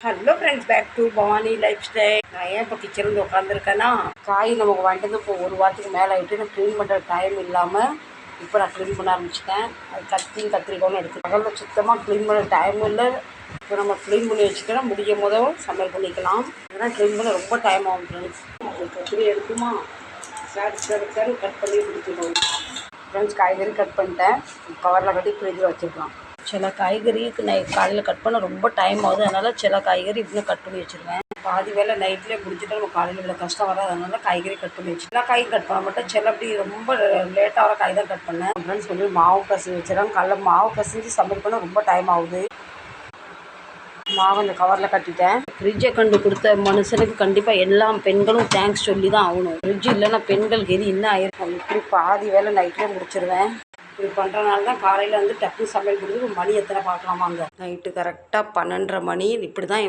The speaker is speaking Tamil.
Hello friends, back to Bhavani lifestyle. நான் ஏன் இப்போ கிச்சன் வந்து உட்காந்துருக்கேன்னா, காய் நமக்கு வாங்கிட்டு வந்து இப்போ ஒரு வாரத்துக்கு மேலே ஆகிட்டு நான் க்ளீன் பண்ணுற டைம் இல்லாமல் இப்போ நான் க்ளீன் பண்ண ஆரம்பிச்சிட்டேன். அது கத்திரிக்கோன்னு எடுத்து பகலில் சுத்தமாக க்ளீன் பண்ண டைம் இல்லை. இப்போ நம்ம க்ளீன் பண்ணி வச்சுட்டோம்னா முடியும் போதும் சமையல் பண்ணிக்கலாம். ஏன்னா க்ளீன் பண்ண ரொம்ப டைம் ஆகும் ஃப்ரெண்ட்ஸ். கத்திரி எடுக்குமா சார் கட் பண்ணி கொடுத்துருவோம் ஃப்ரெண்ட்ஸ். காய்கறி கட் பண்ணிட்டேன். கவரில் கட்டி ஃப்ரிட்ஜில் வச்சுருக்கலாம். சில காய்கறிக்கு காலையில் கட் பண்ண ரொம்ப டைம் ஆகுது. அதனால் சில காய்கறி இப்படியே கட் பண்ணி வச்சுருவேன். பாதி வேலை நைட்லேயே முடிச்சுட்டு நம்ம காலையில் இவ்வளோ கஷ்டம் வராது. அதனால காய்கறி கட் பண்ணி வச்சு எல்லா காயும் கட் பண்ண மாட்டேன். சில அப்படி ரொம்ப லேட்டாக வர காய் தான் கட் பண்ணேன். அப்படின்னு சொல்லி மாவு பசங்க வச்சுருவேன். காலைல மாவு பசஞ்சு சமையல் பண்ண ரொம்ப டைம் ஆகுது. மாவு அந்த கவரில் கட்டிட்டேன். ஃப்ரிட்ஜை கண்டு கொடுத்த மனுஷனுக்கு கண்டிப்பாக எல்லா பெண்களும் தேங்க்ஸ் சொல்லி தான் ஆகணும். ஃப்ரிட்ஜ் இல்லைன்னா பெண்களுக்கு எது இன்னும் ஆயிருக்கும். இப்படி பாதி வேலை நைட்லேயே முடிச்சிருவேன். இப்படி பண்ணுறனால தான் காலையில் வந்து டக்கு சமையல் கொடுத்து மணி எத்தனை பார்க்கலாமாங்க. நைட்டு கரெக்டாக 12:30 மணி. இப்படி தான்